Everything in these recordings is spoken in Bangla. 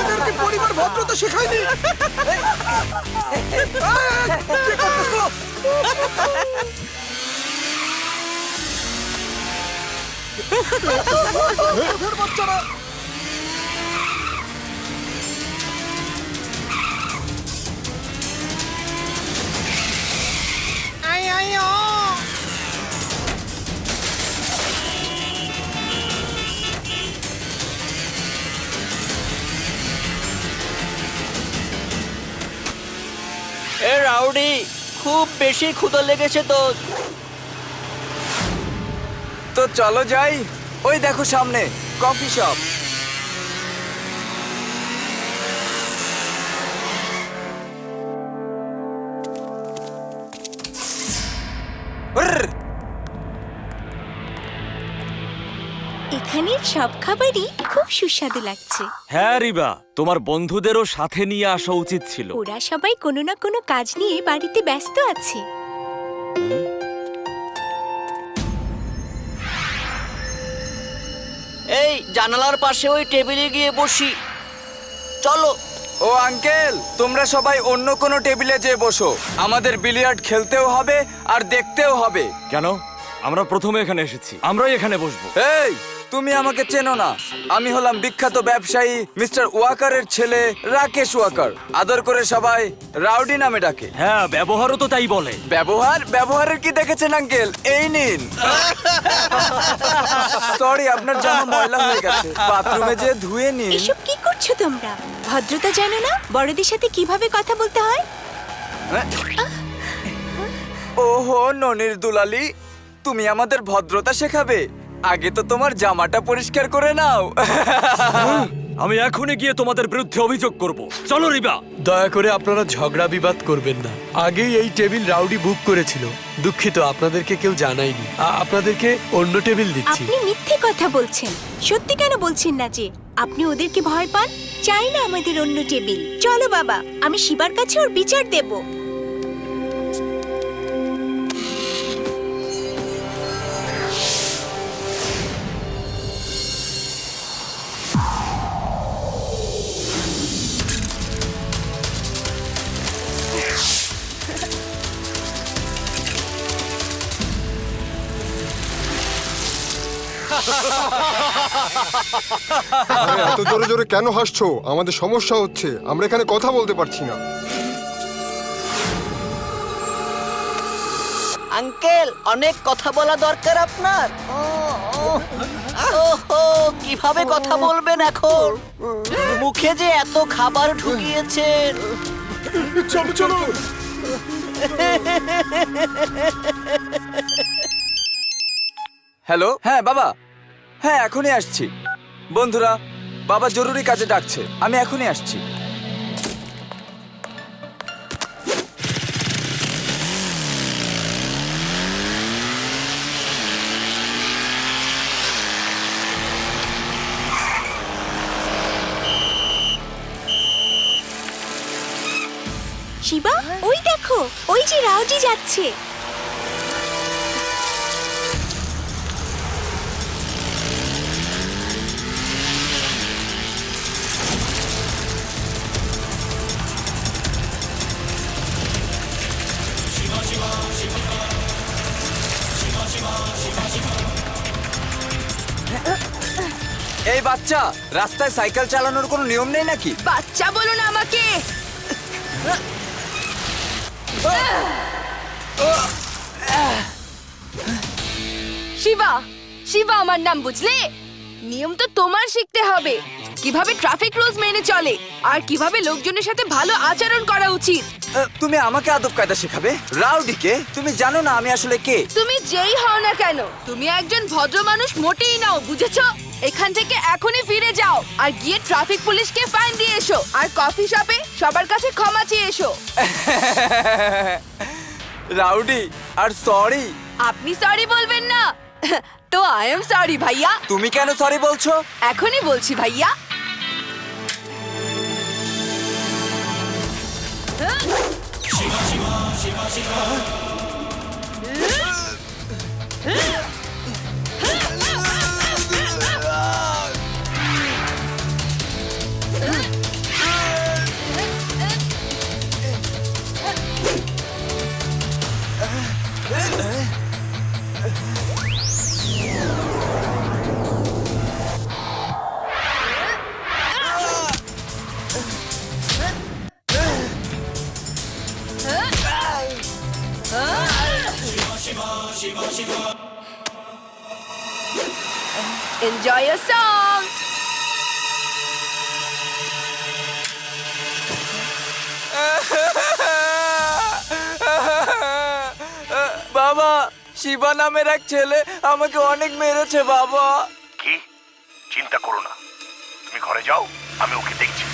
এদেরকে পরিবার ভদ্রতা শেখায়নি। কি করতেছো? ওদের বাচ্চারা এ রাউডি, খুব বেশি ক্ষুধা লেগেছে তোর। তো চলো যাই, ওই দেখো সামনে কফি শপ। এখানের সব খাবারই খুব সুস্বাদু লাগছে। হ্যাঁ রিবা, তোমার বন্ধুদেরও সাথে নিয়ে আসা উচিত ছিল। ওরা সবাই কোনো না কোনো কাজ নিয়ে বাড়িতে ব্যস্ত আছে। এই জানালার পাশে ওই টেবিলে গিয়ে বসি, চলো। ও আঙ্কেল, তোমরা সবাই অন্য কোনো টেবিলে যেয়ে বসো। আমাদের বিলিয়ার্ড খেলতেও হবে আর দেখতেও হবে। কেন? আমরা প্রথমে এখানে এসেছি, আমরাই এখানে বসবো। এই, তুমি আমাকে চেনো না। আমি হলাম বিখ্যাত ব্যবসায়ী মিস্টার ওয়াকারের ছেলে রাকেশ ওয়াকার। আদর করে সবাই রাউডি নামে ডাকে। হ্যাঁ, ব্যবহারও তো তাই বলে। ব্যবহারের কি দেখেছেন আঙ্কেল? এই নিন। সরি, আপনার জামা ময়লা হয়ে গেছে, বাথরুমে যেয়ে ধুয়ে নিন। এসব কি করছো তোমরা? ভদ্রতা জানো না? বড়দের সাথে কিভাবে কথা বলতে হয়? ওহো ননির দুলালি, তুমি আমাদের ভদ্রতা শেখাবে? আগে তো তোমার জামাটা পরিষ্কার করে নাও। আমি এখনই গিয়ে তোমাদের বিরুদ্ধে অভিযোগ করব। চলো রিবা। দয়া করে আপনারা ঝগড়া বিবাদ করবেন না। আগেই এই টেবিল রাউডি বুক করেছিল। দুঃখিত, আপনাদেরকে কেউ জানায়নি। আপনাদেরকে অন্য টেবিল দিচ্ছি। আপনি মিথ্যে কথা বলছেন। সত্যি কেন বলছেন না যে আপনি ওদেরকে ভয় পান? চাই না আমাদের অন্য টেবিল। চলো বাবা, আমি শিবার কাছে ওর বিচার দেব। আরে এত জোরে জোরে কেন হাসছো? আমাদের সমস্যা হচ্ছে, আমরা এখানে কথা বলতে পারছি না। আঙ্কেল, অনেক কথা বলা দরকার আপনার। ওহো, কিভাবে কথা বলবেন এখন? মুখে যে এত খাবার ঢুকিয়েছেন। চলো চলো। হ্যালো, হ্যাঁ বাবা, হ্যাঁ এখনই আসছি। বন্ধুরা, বাবা জরুরি কাজে ডাকছে, আমি এখনই আসছি। শিবা, ওই দেখো, ওই যে রাউজি যাচ্ছে। এই বাচ্চা, রাস্তায় সাইকেল চালানোর কোনো নিয়ম নেই নাকি? বাচ্চা বলো না আমাকে। শিবা, শিবা আমার নাম, বুঝলে? নিয়ম তো তোমার শিখতে হবে, কিভাবে ট্রাফিক রুলস মেনে চলে আর কিভাবে লোকজনের সাথে ভালো আচরণ করা উচিত। তুমি আমাকে আদব কায়দা শেখাবে? রাউডিকে তুমি জানো না আমি আসলে কে? তুমি যেই হও না কেন, তুমি একজন ভদ্র মানুষ মোটেই নাও, বুঝেছো? এখান থেকে এখনই ফিরে যাও আর গিয়ে ট্রাফিক পুলিশকে ফাইন দিয়ে এসো আর কফি শপে সবার কাছে ক্ষমা চেয়ে এসো। রাউডি আর সরি? আপনি সরি বলবেন না তো আই এম সরি ভাইয়া। তুমি কেন সরি বলছো? এখনই বলছি ভাইয়া। Enjoy your song. বাবা, শিবা নামের এক ছেলে আমাকে অনেক মেরেছে বাবা। কি? চিন্তা করো না, তুমি ঘরে যাও, আমি ওকে দেখছি।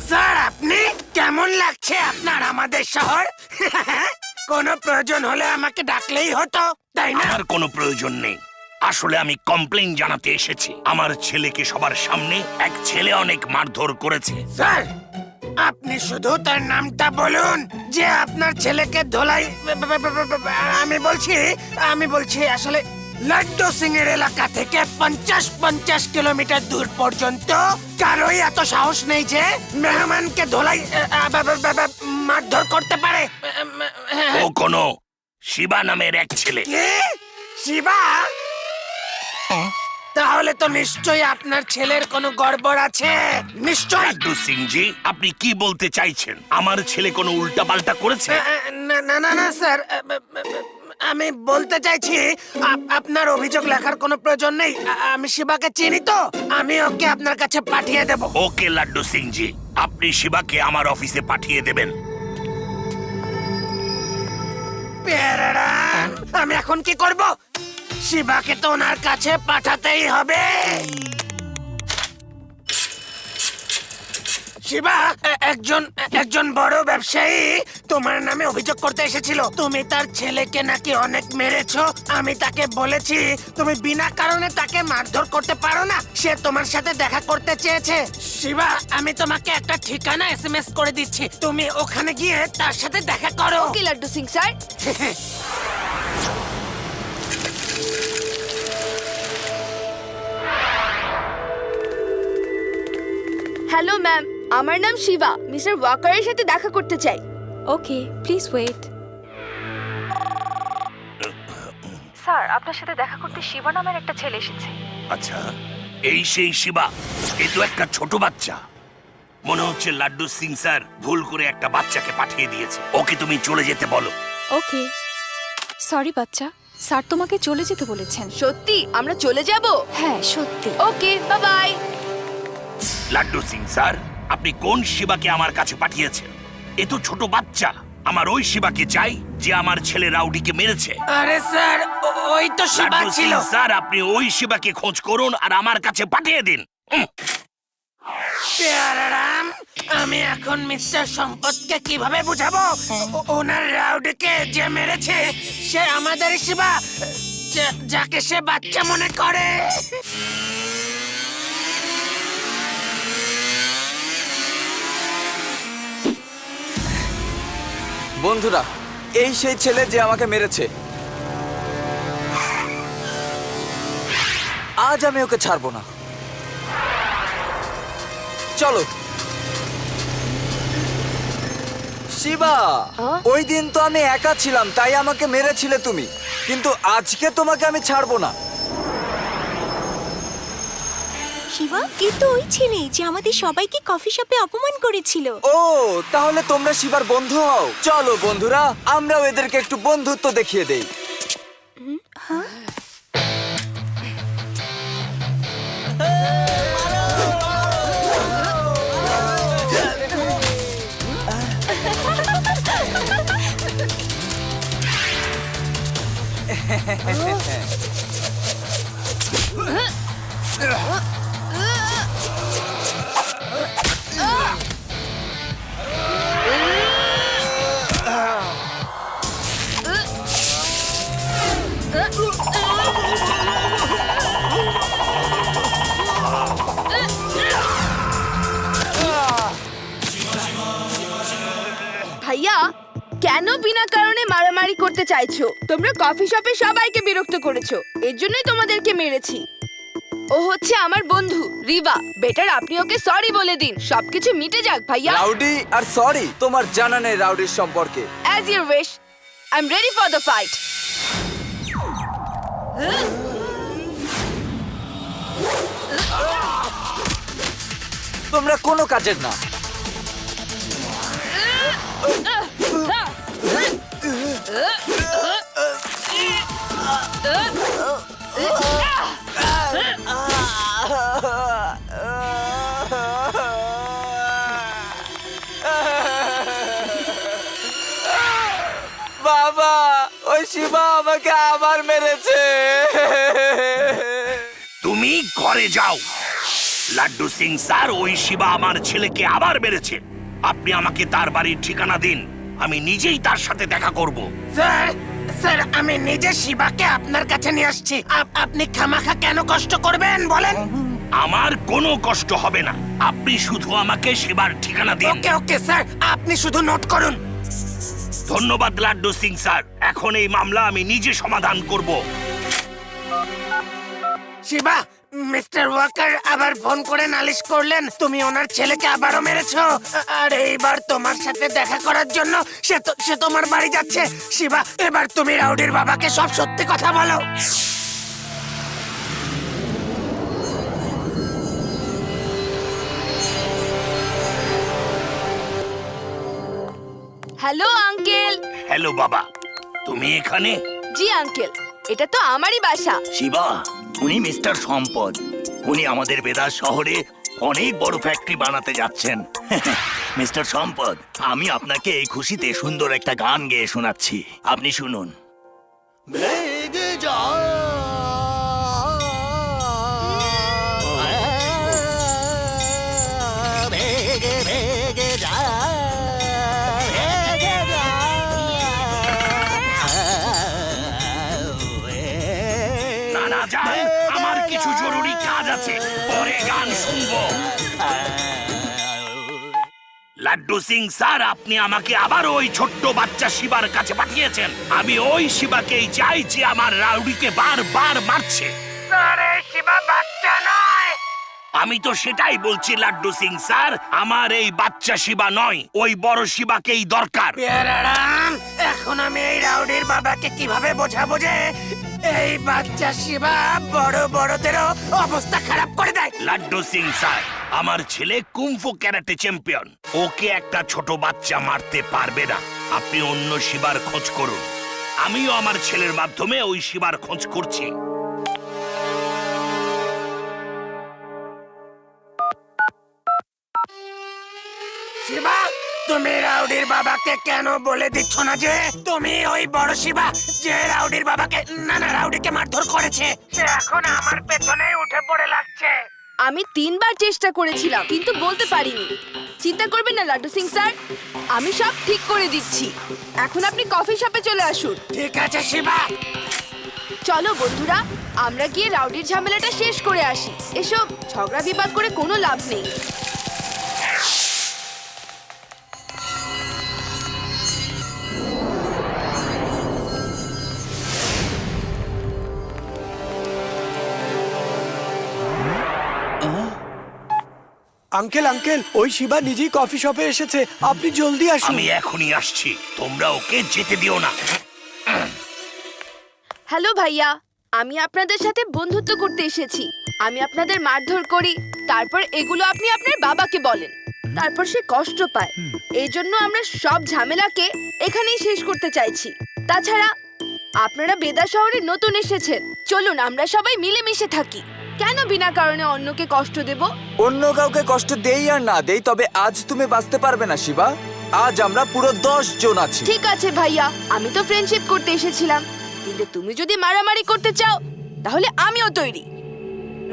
স্যার, আপনি কেমন লাগছে আপনার আমাদের শহর? কোনো প্রয়োজন হলে আমাকে ডাকলেই হতো, তাই না? আমার কোনো প্রয়োজন নেই। আসলে আমি কমপ্লেইন জানাতে এসেছি। আমার ছেলেকে সবার সামনে এক ছেলে অনেক মারধর করেছে। স্যার, আপনি শুধু তার নামটা বলুন যে আপনার ছেলেকে ধোলাই। আমি বলছি আসলে লাড্ডু সিং এর এলাকা থেকে 50 কিলোমিটার দূর পর্যন্ত কারোই এত সাহস নেই যে মেহমানকে ধোলাই মারধর করতে পারে। ও কোনো শিবা নামের এক ছেলে। কি? শিবা? তাহলে তো নিশ্চয়ই আপনার ছেলের কোনো গড়বড় আছে, নিশ্চয়ই। লাড্ডু সিং জি, আপনি কি বলতে চাইছেন? আমার ছেলে কোনো উল্টাপাল্টা করেছে? না স্যার, আমি বলতে চাইছি আপনার অভিযোগ লেখার কোনো প্রয়োজন নেই। আমি শিবাকে চিনি তো, আমি ওকে আপনার কাছে পাঠিয়ে দেব। ওকে লাড্ডু সিং জি, আপনি শিবাকে আমার অফিসে পাঠিয়ে দেবেন। প্যারারাম, আমি এখন কি করব? শিবাকে তো ওনার কাছে পাঠাতেই হবে। শিবা, একজন বড় ব্যবসায়ী তোমার নামে অভিযোগ করতে এসেছিল। তুমি তার ছেলেকে নাকি অনেক মেরেছো। আমি তাকে বলেছি তুমি বিনা কারণে তাকে মারধর করতে পারো না। সে তোমার সাথে দেখা করতে চেয়েছে। শিবা, আমি তোমাকে একটা ঠিকানা এসএমএস করে দিচ্ছি, তুমি ওখানে গিয়ে তার সাথে দেখা করো। Okay Laddu Singh sir. Hello ma'am, আমার নাম শিবা। মিস্টার ওয়াকারের সাথে দেখা করতে চাই। ওকে, প্লিজ ওয়েট। স্যার, আপনার সাথে দেখা করতে শিবা নামের একটা ছেলে এসেছে। আচ্ছা, এই সেই শিবা? এ তো একটা ছোট বাচ্চা। মনে হচ্ছে লাড্ডু সিং স্যার ভুল করে একটা বাচ্চাকে পাঠিয়ে দিয়েছে। ওকে তুমি চলে যেতে বলো। ওকে। সরি বাচ্চা, স্যার তোমাকে চলে যেতে বলেছেন। সত্যি আমরা চলে যাব? হ্যাঁ, সত্যি। Okay, bye bye. Laddu Singh sir, আপনি কোন শিবাকে আমার কাছে পাঠিয়েছেন? এ তো ছোট বাচ্চা। আমার ওই শিবাকে চাই যে আমার ছেলে রাউডিকে মেরেছে। আরে স্যার, ওই তো শিবা লাড্ডু সিং ছিল। স্যার, আপনি ওই শিবাকে খোঁজ করুন আর আমার কাছে পাঠিয়ে দিন। প্যারারাম, আমি এখন মিস্টার সম্পদকে কিভাবে বুঝাবো? ওনার রাউডিকে যে মেরেছে সে আমাদের শিবা, যাকে সে বাচ্চা মনে করে। বন্ধুরা, এই সেই ছেলে যে আমাকে মেরেছে। আজ আমি ওকে ছাড়বো না। চলো। শিবা, ওই দিন তো আমি একা ছিলাম, তাই আমাকে মেরেছিলে তুমি, কিন্তু আজকে তোমাকে আমি ছাড়বো না। শিবা, এ তো ওই ছেলে যে আমাদের সবাইকে কফি শপে অপমান করেছিল। ও, তাহলে তোমরা শিবার বন্ধু হও। চলো বন্ধুরা, আমরাও এদেরকে একটু বন্ধুত্ব দেখিয়ে দেই। চাইছো। তোমরা কফি শপে সবাইকে বিরক্ত করেছো, এর জন্যই তোমাদেরকে মেরেছি। ও হচ্ছে আমার বন্ধু রিভা। বেটার আপনি ওকে সরি বলে দিন, সবকিছু মিটে যাক ভাইয়া। রাউডি আর সরি, তোমার জানা নেই রাউডির সম্পর্কে। As you wish. I'm ready for the fight. তোমরা কোনো কাজের না। বাবা, ওই শিবা আমাকে আবার মেরেছে। তুমি ঘরে যাও। লাড্ডু সিং স্যার, ওই শিবা আমার ছেলেকে আবার মেরেছে। আপনি আমাকে তার বাড়ির ঠিকানা দিন, আমি নিজেই তার সাথে দেখা করব। স্যার স্যার, আমি নিজে শিবাকে আপনার কাছে নিয়ে আসছি। আপনি খামাখা কেন কষ্ট করবেন বলেন? আমার কোনো কষ্ট হবে না, আপনি শুধু আমাকে শিবার ঠিকানা দিন। ওকে ওকে স্যার, আপনি শুধু নোট করুন। ধন্যবাদ লাড্ডু সিং স্যার, এখন এই মামলা আমি নিজে সমাধান করব। শিবা, মিস্টার ওয়াকার আবার ফোন করে নালিশ করলেন তুমি ওনার ছেলেকে আবারও মেরেছো। আর এইবার তোমার সাথে দেখা করার জন্য সে তোমার বাড়ি যাচ্ছে। শিবা, এবার তুমি রাউডির বাবাকে সব সত্যি কথা বলো। Hello uncle. হ্যালো বাবা, তুমি এখানে? জি আঙ্কেল, এটা তো আমারই বাসা। শিবা, উনি মিস্টার সম্পদ। উনি আমাদের বেদার শহরে অনেক বড় ফ্যাক্টরি বানাতে যাচ্ছেন। মিস্টার সম্পদ, আমি আপনাকে এই খুশিতে সুন্দর একটা গান গেয়ে শোনাচ্ছি, আপনি শুনুন। নানা যান, আমার কিছু জরুরি কাজ আছে, পরে গান শুনবো। লাড্ডু সিং স্যার, আপনি আমাকে আবার ওই ছোট্ট বাচ্চা শিবার কাছে পাঠিয়েছেন। আমি ওই শিবাকেই চাই যে আমার রাউডিকে বারবার মারছে। স্যার, এই শিবা বাচ্চা নয়। আমি তো সেটাই বলছি লাড্ডু সিং স্যার, আমার এই বাচ্চা শিবা নয়, ওই বড় শিবাকেই দরকার। পেয়ারারাম, এখন আমি এই রাউডির বাবাকে কিভাবে বোঝাবো যে এই বাচ্চা শিবা বড় বড়দেরও অবস্থা খারাপ করে দেয়? লাড্ডু সিং স্যার, আমার ছেলে কুংফু ক্যারাটে চ্যাম্পিয়ন, ওকে একটা ছোট বাচ্চা মারতে পারবে না। আপনি অন্য শিবার খোঁজ করুন, আমিও আমার ছেলের মাধ্যমে ওই শিবার খোঁজ করছি। শিবা, তুমি রাউডির বাবাকে কেন বলে দিচ্ছ না যে তুমি ওই বড় শিবা যে রাউডির বাবাকে না রাউডিকে মারধর করেছে? সে এখন আমার পেছনে উঠে পড়ে লাগছে। আমি 3 বার চেষ্টা করেছিলাম কিন্তু বলতে পারিনি। চিন্তা করবেন না লাড্ডু সিং স্যার, আমি সব ঠিক করে দিচ্ছি। এখন আপনি কফি শপে চলে আসুন। ঠিক আছে শিবা। চলো বন্ধুরা, আমরা গিয়ে রাউডির ঝামেলাটা শেষ করে আসি। এসব ঝগড়া বিবাদ করে কোনো লাভ নেই। আঙ্কেল আঙ্কেল, ওই শিবা নিজেই কফি শপে এসেছে, আপনি জলদি আসুন। আমি এখনই আসছি, তোমরা ওকে যেতে দিও না। হ্যালো ভাইয়া, আমি আপনাদের সাথে বন্ধুত্ব করতে এসেছি। আমি আপনাদের মারধর করি, তারপর এগুলো আপনি আপনার বাবাকে বলেন, তারপর সে কষ্ট পায়। এই জন্য আমরা সব ঝামেলাকে এখানেই শেষ করতে চাইছি। তাছাড়া আপনারা বেদা শহরে নতুন এসেছেন, চলুন আমরা সবাই মিলেমিশে থাকি। কেন বিনা কারণে অন্যকে কষ্ট দেব? অন্য কাউকে কষ্ট দেই আর না দেই, তবে আজ তুমি বাঁচতে পারবে না শিবা। আজ আমরা পুরো 10 জন আছি। ঠিক আছে ভাইয়া, আমি তো ফ্রেন্ডশিপ করতে এসেছিলাম, কিন্তু তুমি যদি মারামারি করতে চাও তাহলে আমিও তৈরি।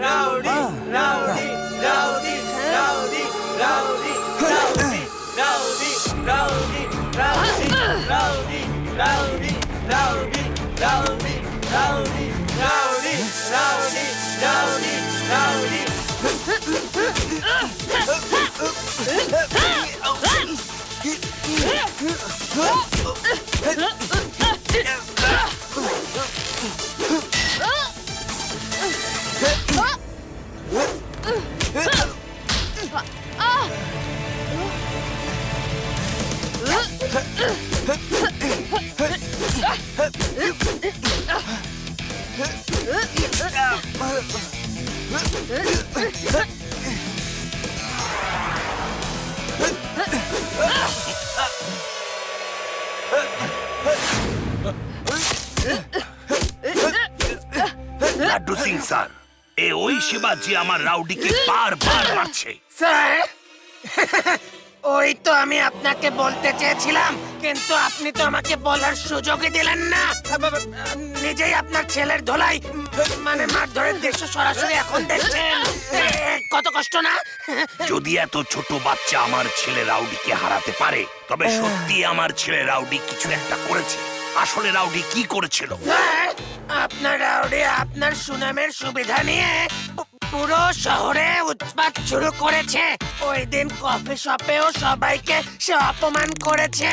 Rowdy rowdy rowdy rowdy rowdy rowdy rowdy rowdy rowdy rowdy rowdy rowdy rowdy rowdy rowdy rowdy rowdy rowdy rowdy Laddu Singh sir, এ ওই শিবাজি আমার রাউডিকে বারবার মারছে। স্যার ওই তো আমি আপনাকে বলতে চেয়েছিলাম, কিন্তু আপনি তো আমাকে বলার সুযোগই দিলেন না। নিজেই আপনার ছেলের ধোলাই মানে মারধরের দৃশ্য সরাসরি এখন দেখছেন। কত কষ্ট না? যদি এত ছোট বাচ্চা আমার ছেলে রাউডিকে হারাতে পারে, তবে সত্যি আমার ছেলে রাউডি কিছু একটা করেছে। আসলে রাউডি কি করেছিল? স্যার, আপনার রাউডি আপনার সুনামের সুবিধা নিয়ে পুরো শহরে উৎপাত শুরু করেছে। ওই দিন কফি শপেও সবাইকে সে অপমান করেছে।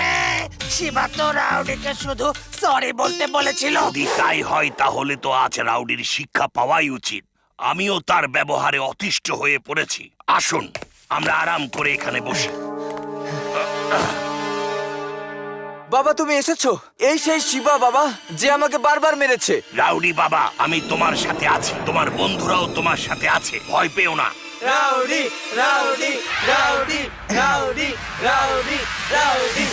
শিবা তো রাউডিকে শুধু সরি বলতে বলেছিল। যদি তাই হয় তাহলে তো আজ রাউডির শিক্ষা পাওয়াই উচিত। আমিও তার ব্যবহারে অতিষ্ঠ হয়ে পড়েছি। আসুন আমরা আরাম করে এখানে বসি। বাবা তুমি এসেছো? এই সেই শিবা বাবা যে আমাকে বারবার মেরেছে। রাউডি বাবা, আমি তোমার সাথে আছি, তোমার বন্ধুরাও তোমার সাথে আছে, ভয় পেও না। Rowdy rowdy rowdy rowdy rowdy rowdy.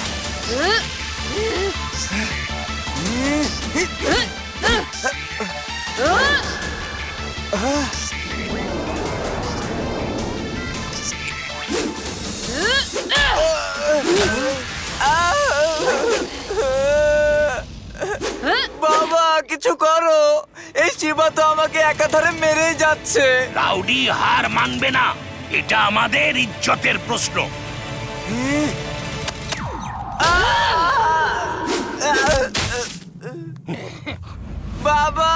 বাবা কিছু করো, এই শিবা তো আমাকে একাধারে মেরেই যাচ্ছে। রাউডি হার মানবে না, এটা আমাদের ইজ্জতের প্রশ্ন। বাবা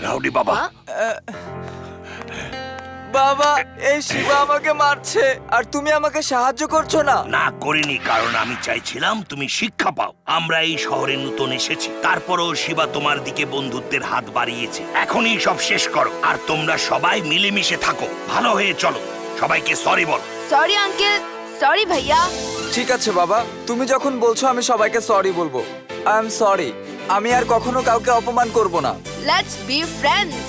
রাউডি বাবা, বাবা এই শিবা আমাকে মারছে আর তুমি আমাকে সাহায্য করছো না। না করিনি, কারণ আমি চাইছিলাম তুমি শিক্ষা পাও। আমরা এই শহরে নতুন এসেছি, তারপরও শিবা তোমার দিকে বন্ধুত্বের হাত বাড়িয়েছে। এখনই সব শেষ করো আর তোমরা সবাই মিলেমিশে থাকো, ভালো হয়ে চলো। সবাইকে সরি বল। সরি আঙ্কেল, সরি ভাইয়া। ঠিক আছে বাবা, তুমি যখন বলছো আমি সবাইকে সরি বলবো। আই এম সরি, আমি আর কখনো কাউকে অপমান করব না। Let's be friends.